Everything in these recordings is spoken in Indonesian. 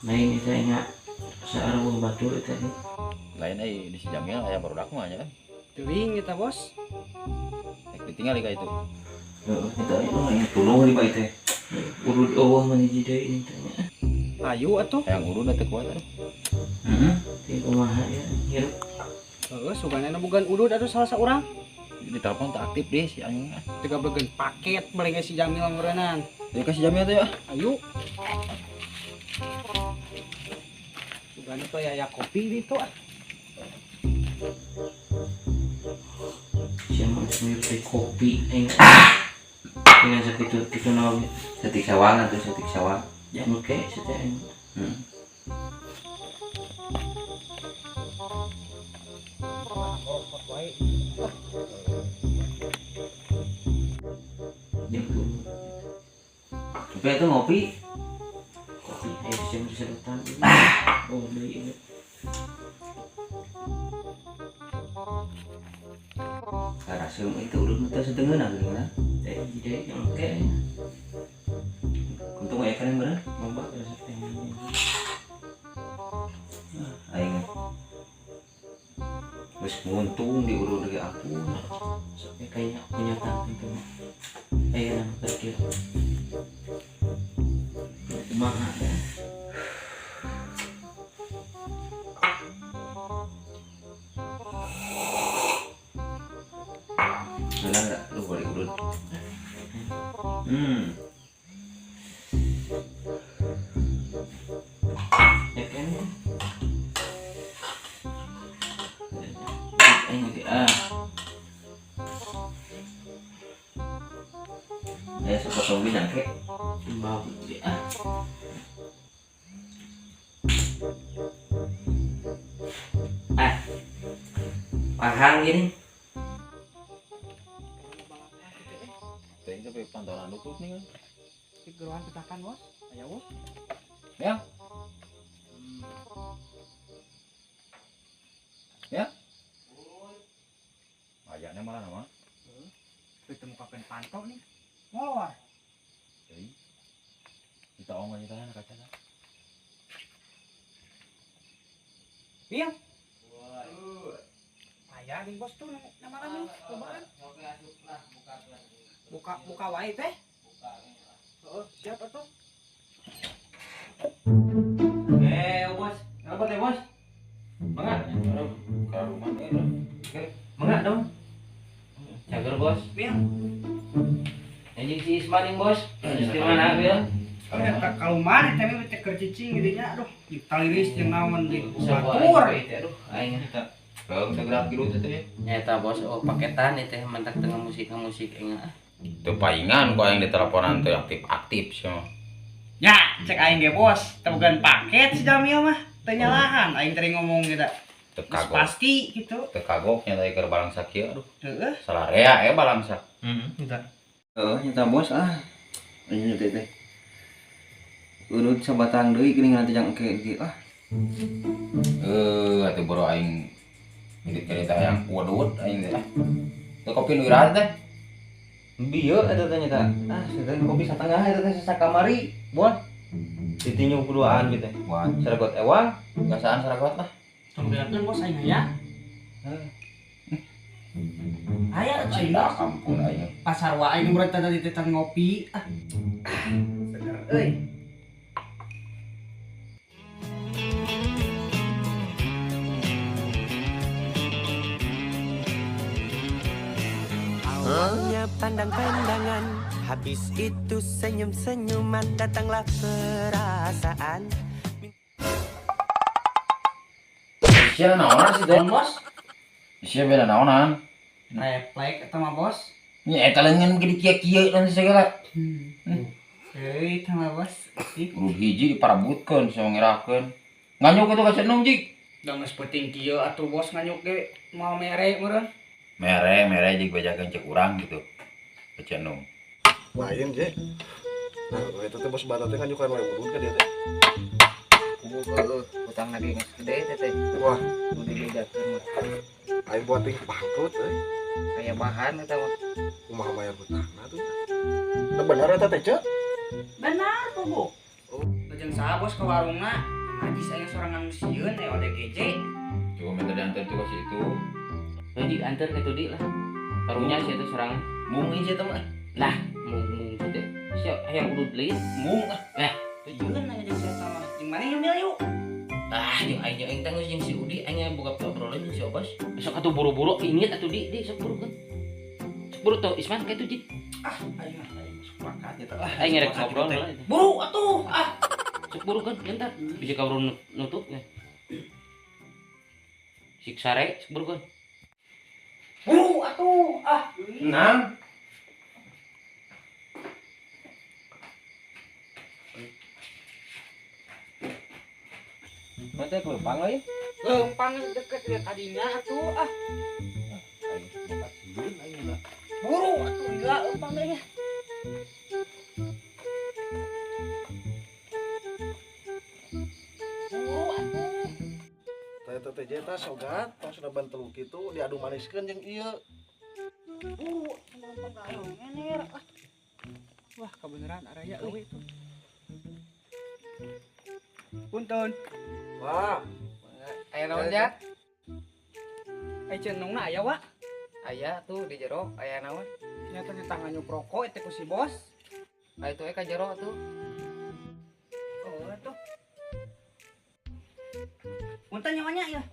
Main itu ingat searung batu itu tadi. Lain di si Jamil aya barudak mah nya kan. Teuing kita bos. Ditinggal ka itu. Heeh, itu yang tulung di bae teh. Urut eueuh mah hiji deui ini teh. Ayo atuh. Hayang urun teh kuat atuh. Heeh, di kumaha ya hirup. Heeh, suganana bogan udud atuh salah saurang. Di telepon tak aktif deh si anjing. Teu beugeun paket balik si Jamil ngeureunnan. Ya ka si Jamil teh ya. Ayo. Sugana teh aya kopi di ditu. Siapa sendiri teh kopi aing. Dengan sakitu kitu naon satik sawang atau satik sawang. Ya oke, teh aing. Gitu. Coba itu ngopi. Kopi ayo siapa sedotan. Oh, beli ini. Karasum itu udah muter setengah nah gimana? Jadi yang oke. Untung aja kan bener, mbak resep ini. Aing. Wes nguntung diurut dari aku. Sampai kayaknya punya tangan itu. Yang kecil. Mahal ya. Benar nggak? Lu boleh urut. Ya kan? Ini ya sepotong bidang kek. Bau dia. Pahang gini. Teh itu pantauan lutut nih kan. Di geruan petakan bos. Ayo bos. Ya. Ya. Ajaknya malah nama. Ketemu kapan pantau nih. Molor. Jadi kita omong aja kan kaca. Iya. Aya nih bos tuh nama nih. Cobaan. Buka wae teh. Heeh, siap atuh. Bos. Apa teh, Bos? Mangga. Ke rumah nih. Oke, mangga dong. Cager, Bos. Iya. Anjing si Ismaning, Bos. Di mana, Bil? Kalau mana tapi cek cicing gitunya aduh taliris jeung naon di Sabar, batur. aduh, aing Kita kalau kita gerak gitu teh ya. nyata Bos, oh paketan itu mentak tengah musik aing. Teu paingan kok yang diteleponan teh aktif-aktif sih. Ya, cek aing ge bos, teu bukan paket si Jamil mah, teu nyalahan aing tadi ngomong gitu. Teu Geus kagok. pasti gitu. Teu kagoknya tadi keur balangsa kieu aduh. Heeh. Salarea balangsa. Gitu. Nyata Bos ini teh. Urut sabatang deui geuning nanti jang engke ieu Atuh boro aing cerita yang wadut aing teh. Teu kopi nu ira teh. Bieu eta teh nyata. Sedan kopi satengah eta teh sakamari, Bon. Ditinyu kuduaan gitu. Wah, Saragot ewang. biasaan saragot lah. Tongbeakeun bos aing aya. Aya aing Cinta bos. kampung aing. Pasar wae aing meureun tadi teh ngopi. Seger euy. Awalnya pandang-pandangan, habis itu senyum-senyuman, datanglah perasaan. Sia naonan sih teh? Bos, Sia beda naonan. refleks eta mah bos. Nya eta leungeun gede kieu-kieu dan segala. Euy, eta mah bos. Urut hiji diparabutkeun sia ngirakeun. Nganyuk itu ka cenung jik. Da geus penting kieu atuh bos nganyuk ge mau mere meureun. Mere jik bejakeun cek urang gitu. Ka cenung. Lain je. Nah, itu teh bos bata teh ngajukan wae urut ka dia teh. Utang lagi gede teh. Wah, Udah didatang. aing buat ting bangkrut euy. Kayak bahan eta mah. Kumaha bayar hutangna tuh. Nah, bener eta teh, Cek? Benar tuh bu. Lajeng saha bos ke warungna. Habis aya sorangan sieun ODGJ. Coba minta diantar tuh ke situ. Jadi antar ke tadi lah. Karunya sih itu serangan. Mung ieu teh mah. Lah, mung gitu. Siap hayang kudu beli. Mung ah. Tujuan aja jeung saya sama. Jeung mana yuk Mil yuk. Ah, jeung aing jeung teh geus jeung si Udi aing boga obrolan jeung si Obas. Besok atuh buru-buru inget atuh di sok buru kan. Sok buru tuh Isman kayak tuh Jit. Aing sepakat ya teh. Aing ngerek ngobrol lah. Buru atuh. Sok buru kan entar bisa kaburu nutup ya. Sik sare sok buru kan. Buru atuh. Enam. Mata kelupang euy. Lempang deket lihat tadinya atuh Buru atuh gila lempang deh. Buru atuh. Teh jeta sogat, tong sudah bantu kitu diadu maniskeun jeung ieu. Buru lempang kayu ngenir. Wah, kebenaran araya euy itu. Punten. Wah, Aya naon jak? Ai cenungna aya wa. Aya tuh di jero, aya naon? Nyata di tangan nyuk rokok itu ku si bos. Aya tuh ka jero tuh. Oh, atuh. Punten nyawanya ya.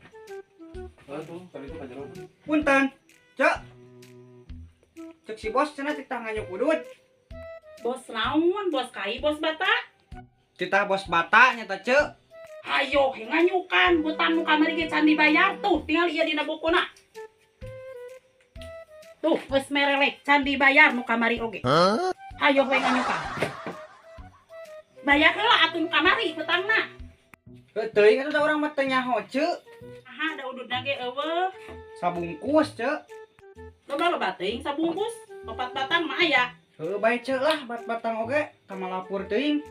aduh, tadi itu kajero. Punten. Cek. Cek si bos cenah di tangan nyuk udut. Bos naon, bos kai, bos bata. Kita bos bata nyata cek. Hayo, nganyukan, butan nu kamari ge can dibayar tuh, tinggal ieu dina bukuna. Tuh, geus merelek, can dibayar nu kamari oge. Hayo we nganyukan. Bayar heula atuh nu kamari hutangna. Teuing atuh da urang mah teu nyaho cek. Aha, da ududna ge eueuh. Sabungkus cek. Loba teuing sabungkus, 4 batang mah aya. Heuh bae cek lah bat-batang oge kamalapur teuing.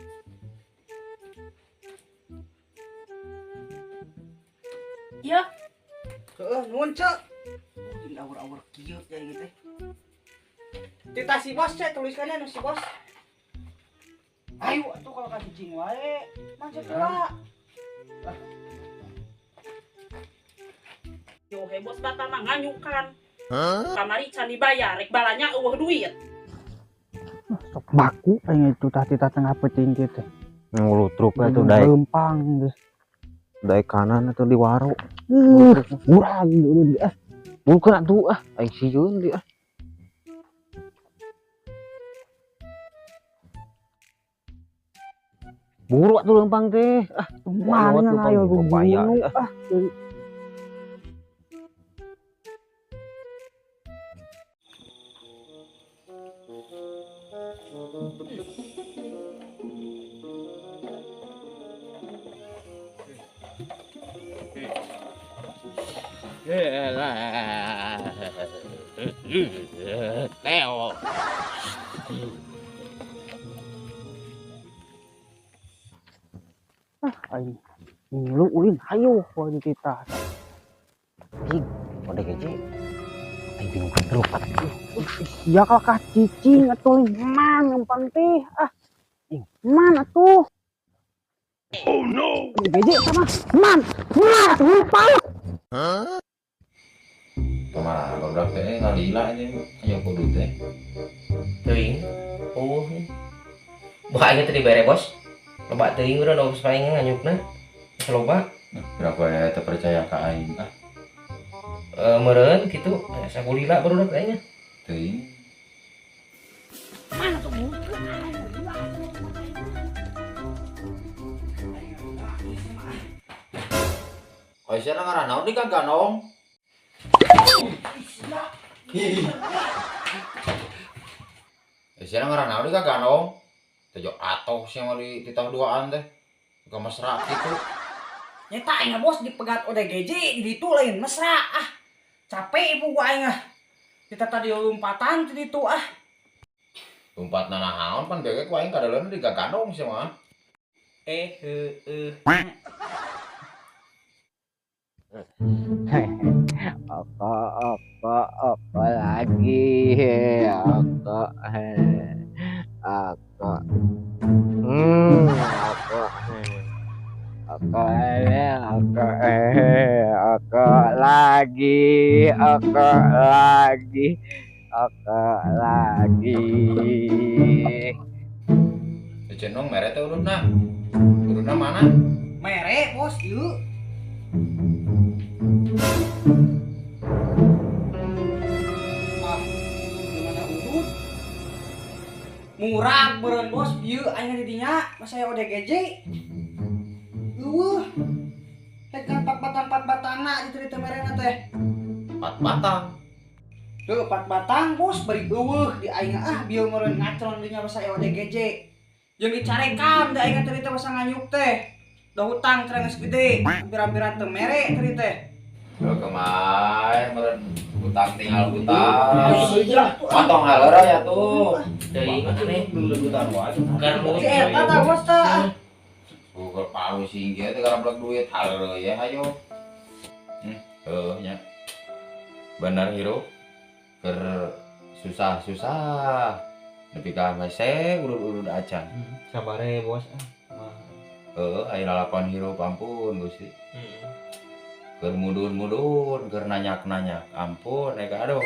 Ya, Heuh nuhun cek. Ini awur-awur kieu ya gitu. Tita si bos cek tuliskannya nu si bos. Ayo atuh kalau kasih cing wae. Macet heula. yo he bos bata mah nganyukan. Kamari can dibayar, rek balanya eueuh duit. Sok baku pengen itu tadi tengah pecing gitu. Ngulutruk itu dai Lempang geus. dai kanan atau di waro. Urang dulu di Bukan atuh aing sieun dia. Buru atuh lempang teh. mana ayo pepaya. Leo. Aing lu ulin hayo wajib kita. Ode kece. Aing bingung terlupat. Ya kakak cicing atuh man ngempang teh man atuh. Oh no. Geje sama man lupa. Kemana barudak teh ngalila aja aya kudu teh. Teuing. Oh. Buka aing teh dibere bos. Loba teuing urang nu paling nganyukna. Loba. Berapa ya teh percaya ka aing Meureun kitu sakulila barudak teh nya. teuing. Mana tuh bu? Aisyah ngaran naon di kaganong? Aisyah ngaran naon di kaganong? Tejo atoh sih mari titah duaan teh. Bukan mesra gitu. Nyata aing bos dipegat ODGJ di ditu lain mesra capek ibu gua aing kita tadi lompatan di ditu Lumpat nanahaon pan bebek ku aing kadaleun di kaganong sih mah. Apa lagi apa apa lagi. Cenong mere teh urutna. Urutna mana? Mere bos yuk. Ah, gimana urut? Murah beren bos, yuk aing di dinya, masa ya ODGJ. Hek kan 4 batang-4 di cerita merena teh. 4 batang. Tuh 4 batang bos beri di aing bieu meureun ngacron dinya masa ya ODGJ. Jeung dicarekan da aing cerita masa nganyuk teh. Da hutang cenah geus gede, hampir-hampiran teu mere teh teh. Lo kemai meureun hutang tinggal hutang. Potong halera ya tuh. Dari aneh bukan mau Si eta tah bos tah. Bukan palu singgih teh karena duit halera ya ayo. Nya. Bener hero. Ker susah-susah. Nepi ka hese urut-urut acan. sabare bos. Aya lalakon hero ampun Gusti. Keur mudun-mudun, keur nanyak-nanyak. Ampun, eka aduh.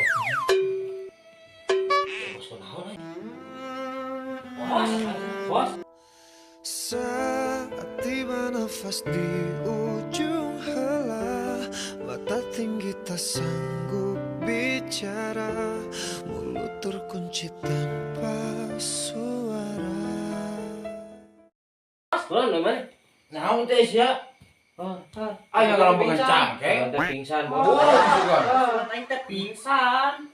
Bos. Saat tiba nafas di ujung helah, mata tinggi tak sanggup bicara, mulut terkunci tanpa suara. Bos, mana? Naon teh sia? Aya kalau pengen cangkeng. Pingsan Oh, aing teh pingsan.